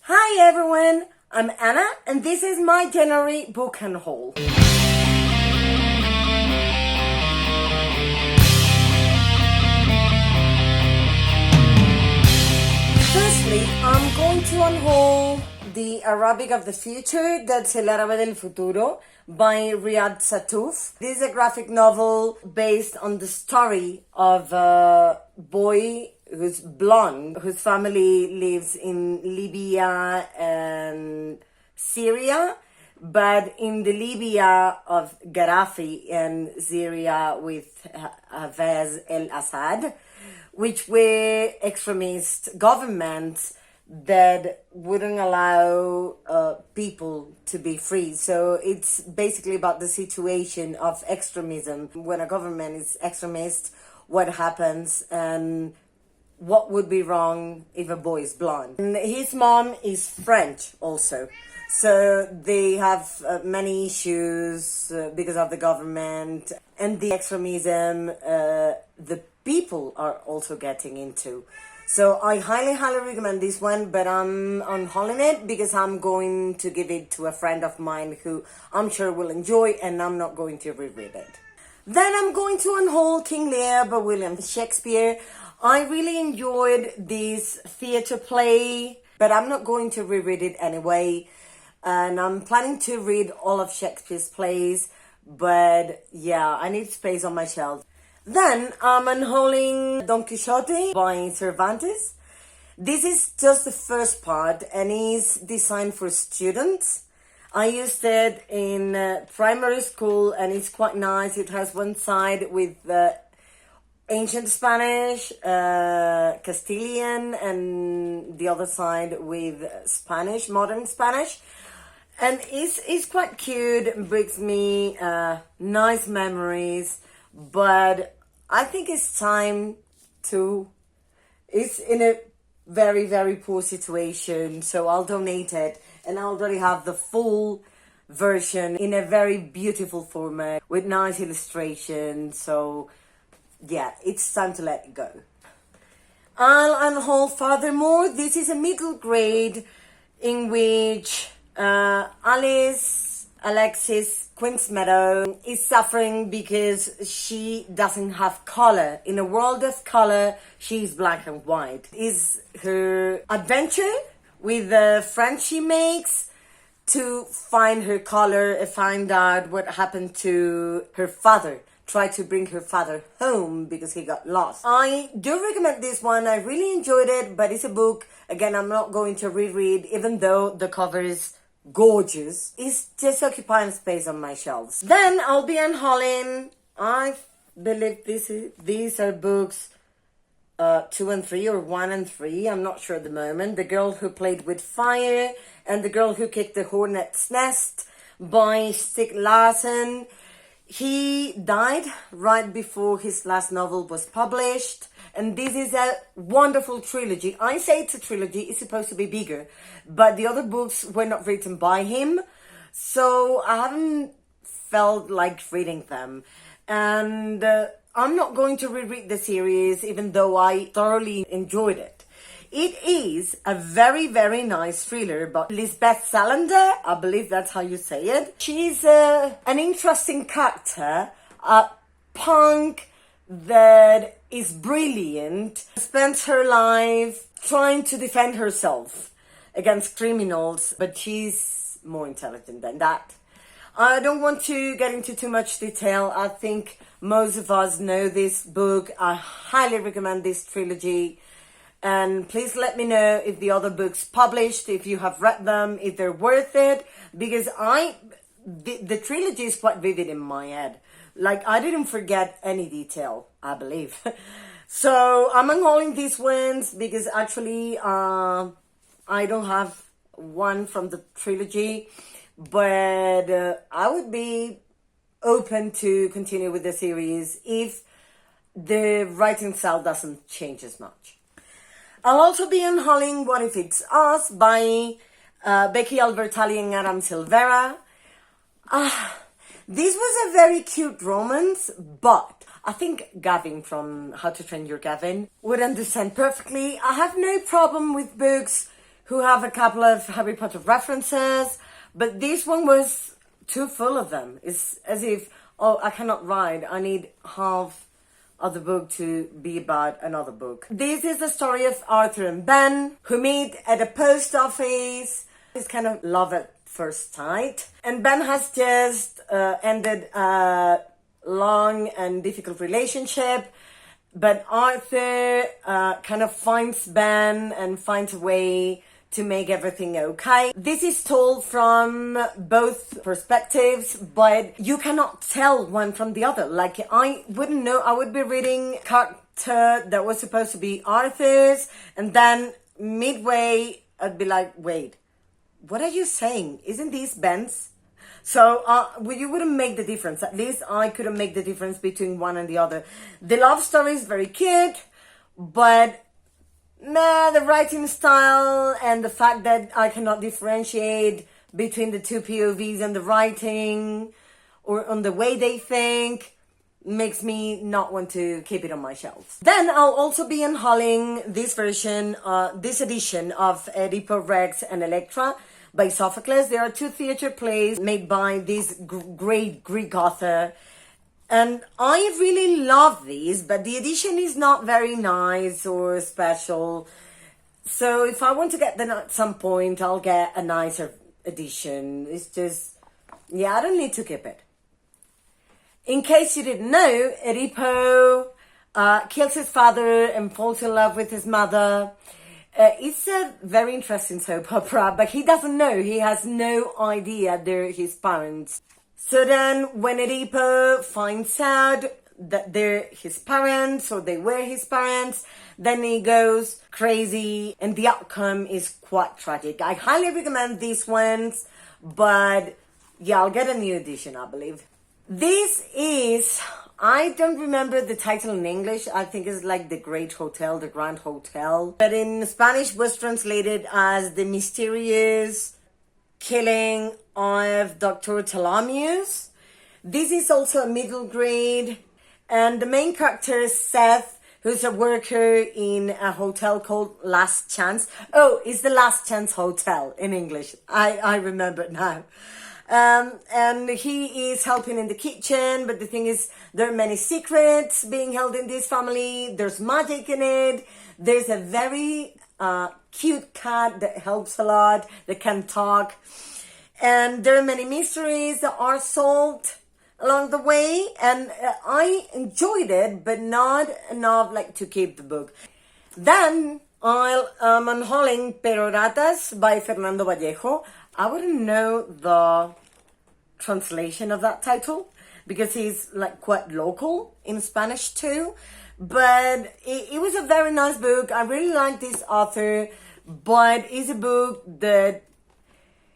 Hi everyone, I'm Anna and this is my January Book Unhaul. Firstly, I'm going to unhaul the Arabic of the Future, that's El Árabe del Futuro, by Riyad Sattouf. This is a graphic novel based on the story of a boy who's blonde, whose family lives in Libya and Syria, but in the Libya of Gaddafi and Syria with Hafez el-Assad, which were extremist governments that wouldn't allow people to be free. So it's basically about the situation of extremism. When a government is extremist, what happens and what would be wrong if a boy is blonde. And his mom is French also. So they have many issues because of the government and the extremism the people are also getting into. So I highly recommend this one, but I'm unhauling it because I'm going to give it to a friend of mine who I'm sure will enjoy, and I'm not going to reread it. Then I'm going to unhaul King Lear by William Shakespeare. I really enjoyed this theatre play, but I'm not going to reread it anyway. And I'm planning to read all of Shakespeare's plays, but yeah, I need space on my shelf. Then I'm unhauling Don Quixote by Cervantes. This is just the first part and is designed for students. I used it in primary school and it's quite nice. It has one side with ancient Spanish, Castilian, and the other side with Spanish, modern Spanish. And it's quite cute, it brings me nice memories, but I think it's time to, it's in a very poor situation, so I'll donate it. And I already have the full version in a very beautiful format with nice illustrations, so yeah, it's time to let it go. I'll unhaul Furthermore. This is a middle grade in which Alexis Quinsmeadow is suffering because she doesn't have color. In a world of color, she's black and white. Is her adventure with the friends she makes to find her color and find out what happened to her father. Try to bring her father home because he got lost. I do recommend this one. I really enjoyed it, but it's a book, again, I'm not going to reread, even though the cover is gorgeous. It's just occupying space on my shelves. Then I'll be unhauling, I believe these are books 2 and 3 or 1 and 3, I'm not sure at the moment. The Girl Who Played with Fire and The Girl Who Kicked the Hornet's Nest by Stieg Larsson. He died right before his last novel was published, and this is a wonderful trilogy. I say it's a trilogy, it's supposed to be bigger, but the other books were not written by him, so I haven't felt like reading them. And I'm not going to reread the series, even though I thoroughly enjoyed it. It is a very nice thriller about Lisbeth Salander, I believe that's how you say it. She's an interesting character, a punk that is brilliant, spends her life trying to defend herself against criminals, but she's more intelligent than that. I don't want to get into too much detail. I think most of us know this book. I highly recommend this trilogy. And please let me know if the other books published, if you have read them, if they're worth it, because the trilogy is quite vivid in my head. Like, I didn't forget any detail, I believe. So I'm unhauling these ones because actually I don't have one from the trilogy, but I would be open to continue with the series if the writing style doesn't change as much. I'll also be unhauling What If It's Us by Becky Albertalli and Adam Silvera. This was a very cute romance, but I think Gavin from How to Train Your Gavin would understand perfectly. I have no problem with books who have a couple of Harry Potter references, but this one was too full of them. It's as if, oh, I cannot write. I need half of the book to be about another book. This is the story of Arthur and Ben, who meet at a post office. It's kind of love at first sight. And Ben has just ended a long and difficult relationship. But Arthur kind of finds Ben and finds a way to make everything okay. This is told from both perspectives, but you cannot tell one from the other. Like, I wouldn't know. I would be reading a character that was supposed to be Arthur's, and then midway, I'd be like, wait, what are you saying? Isn't this Ben's? So you wouldn't make the difference. At least I couldn't make the difference between one and the other. The love story is very cute, but the writing style and the fact that I cannot differentiate between the two POVs and the writing or on the way they think makes me not want to keep it on my shelves. Then I'll also be unhauling this version, this edition of Oedipo Rex and Electra by Sophocles. There are two theatre plays made by this great Greek author. And I really love these, but the edition is not very nice or special. So if I want to get them at some point, I'll get a nicer edition. It's just, yeah, I don't need to keep it. In case you didn't know, Oedipo kills his father and falls in love with his mother. It's a very interesting soap opera, but he doesn't know. He has no idea they're his parents. So then when Oedipo finds out that they're his parents or they were his parents, then he goes crazy and the outcome is quite tragic. I highly recommend these ones, but yeah, I'll get a new edition, I believe. This is, I don't remember the title in English. I think it's like The Great Hotel, The Grand Hotel. But in Spanish was translated as The Mysterious Killing of Dr. Thelamius. This is also a middle grade, and the main character is Steph, who's a worker in a hotel called Last Chance. Oh, it's the Last Chance Hotel in English. I remember it now. And he is helping in the kitchen, but the thing is, there are many secrets being held in this family. There's magic in it. There's a very cute cat that helps a lot, that can talk. And there are many mysteries that are solved along the way. And I enjoyed it, but not enough like to keep the book. Then I'm unhauling Peroratas by Fernando Vallejo. I wouldn't know the translation of that title because he's like quite local in Spanish too. But it was a very nice book. I really like this author, but it's a book that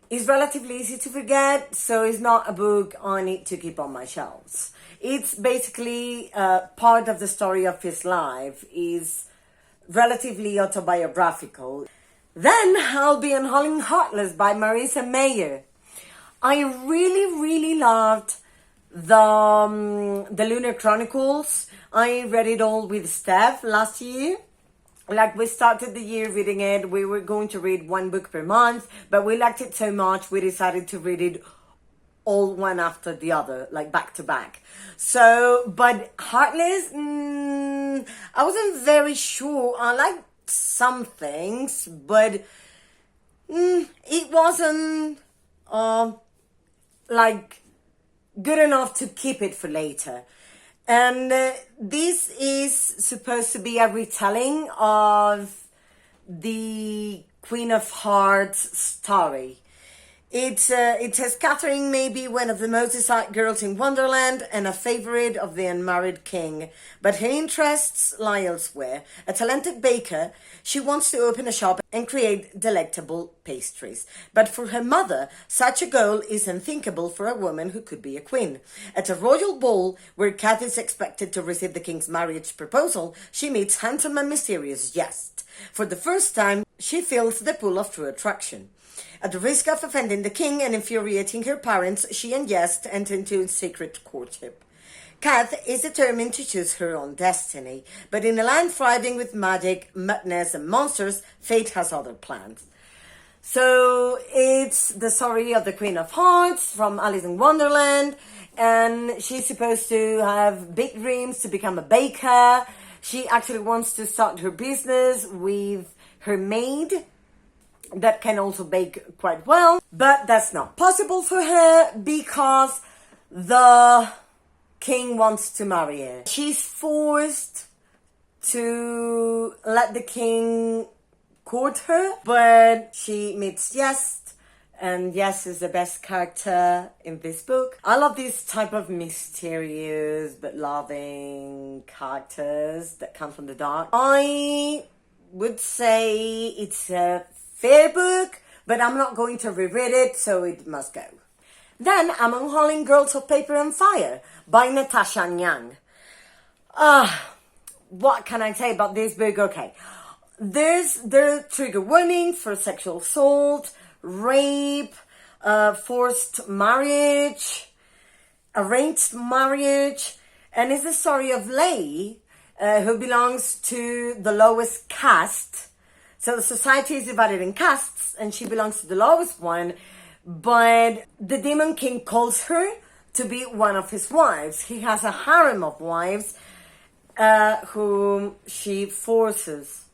is relatively easy to forget, so it's not a book I need to keep on my shelves. It's basically part of the story of his life. Is relatively autobiographical. Then I'll be unhauling Heartless by Marisa Mayer. I really loved the Lunar Chronicles. I read it all with Steph last year. Like, we started the year reading it. We were going to read one book per month, but we liked it so much we decided to read it all one after the other, like back to back. So, but Heartless, I wasn't very sure. I liked some things, but it wasn't like good enough to keep it for later. And this is supposed to be a retelling of the Queen of Hearts story. It says Katherine may be one of the most desired girls in Wonderland and a favorite of the unmarried king, but her interests lie elsewhere. A talented baker, she wants to open a shop and create delectable pastries. But for her mother, such a goal is unthinkable for a woman who could be a queen. At a royal ball, where Kath is expected to receive the king's marriage proposal, she meets handsome and mysterious Jest. For the first time, she feels the pull of true attraction. At the risk of offending the king and infuriating her parents, she and Jest enter into a secret courtship. Kath is determined to choose her own destiny, but in a land thriving with magic, madness, and monsters, fate has other plans. So it's the story of the Queen of Hearts from Alice in Wonderland, and she's supposed to have big dreams to become a baker. She actually wants to start her business with her maid that can also bake quite well, but that's not possible for her because the king wants to marry her. She's forced to let the king court her, but she meets Yes, and Yes is the best character in this book. I love this type of mysterious but loving characters that come from the dark. I would say it's a fair book, but I'm not going to reread it, so it must go. Then I'm unhauling Girls of Paper and Fire by Natasha Nyang. What can I say about this book? Okay. There's the trigger warning for sexual assault, rape, forced marriage, arranged marriage, and it's the story of Lei, who belongs to the lowest caste. So the society is divided in castes, and she belongs to the lowest one, but the Demon King calls her to be one of his wives. He has a harem of wives, whom she forces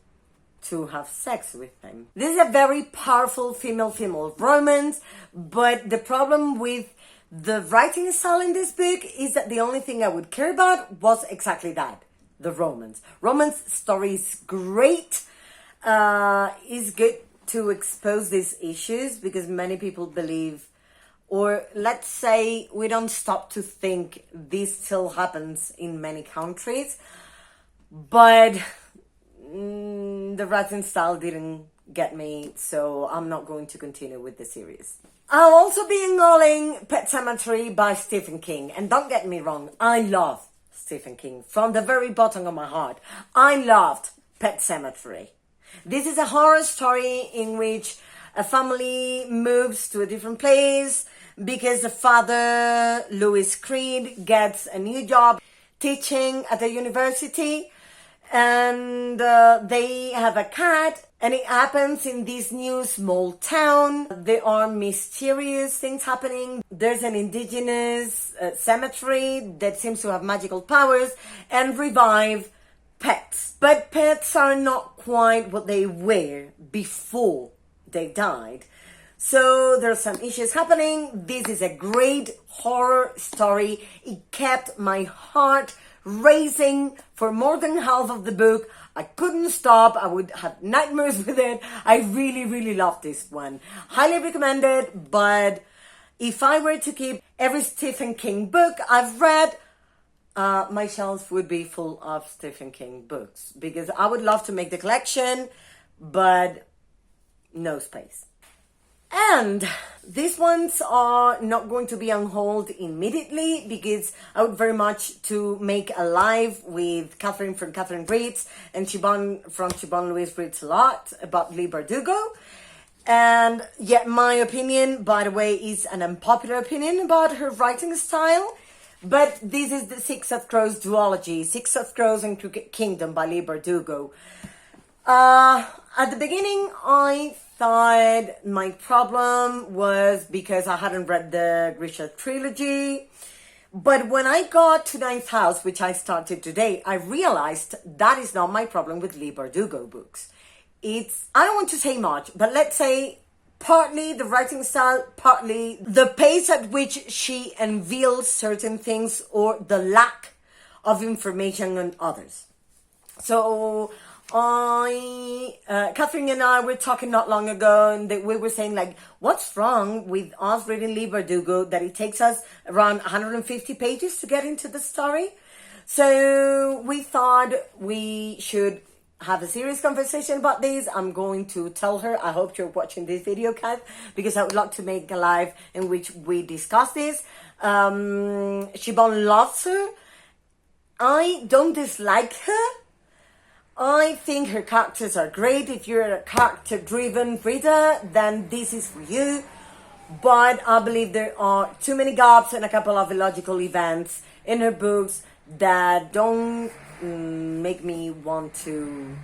to have sex with him. This is a very powerful female-female romance, but the problem with the writing style in this book is that the only thing I would care about was exactly that, the romance. Romance story is great. It's good to expose these issues because many people believe, or let's say we don't stop to think this still happens in many countries, but the writing style didn't get me, so I'm not going to continue with the series. I'll also be unhauling Pet Sematary by Stephen King, and don't get me wrong, I love Stephen King from the very bottom of my heart. I loved Pet Sematary. This is a horror story in which a family moves to a different place because the father, Louis Creed, gets a new job teaching at the university, and they have a cat, and it happens in this new small town. There are mysterious things happening. There's an indigenous cemetery that seems to have magical powers and revive pets. But pets are not quite what they were before they died. So there's some issues happening. This is a great horror story. It kept my heart racing for more than half of the book. I couldn't stop. I would have nightmares with it. I really, really loved this one. Highly recommended, but if I were to keep every Stephen King book I've read, my shelf would be full of Stephen King books because I would love to make the collection, but no space. And these ones are not going to be unhauled immediately because I would very much to make a live with Katherine from Katherine Reads and Siobhan from Siobhan Louise Reads a lot about Leigh Bardugo. And yet my opinion, by the way, is an unpopular opinion about her writing style. But this is the Six of Crows duology, Six of Crows and Crooked Kingdom by Leigh Bardugo. At the beginning, I thought my problem was because I hadn't read the Grisha trilogy. But when I got to Ninth House, which I started today, I realized that is not my problem with Leigh Bardugo books. It's, I don't want to say much, but let's say partly the writing style, partly the pace at which she unveils certain things or the lack of information on others. So Katherine and I were talking not long ago, and we were saying, like, what's wrong with us reading Leigh Bardugo that it takes us around 150 pages to get into the story? So we thought we should have a serious conversation about this. I'm going to tell her, I hope you're watching this video, Kath, because I would like to make a live in which we discuss this. Siobhan loves her. I don't dislike her. I think her characters are great. If you're a character-driven reader, then this is for you. But I believe there are too many gaps and a couple of illogical events in her books that don't make me want to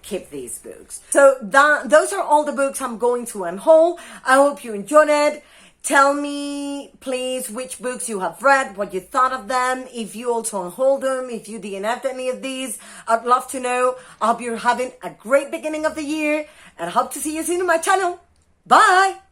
keep these books. So those are all the books I'm going to unhaul. I hope you enjoyed it. Tell me, please, which books you have read, what you thought of them, if you also unhaul them, if you DNF'd any of these. I'd love to know. I hope you're having a great beginning of the year and hope to see you soon on my channel. Bye!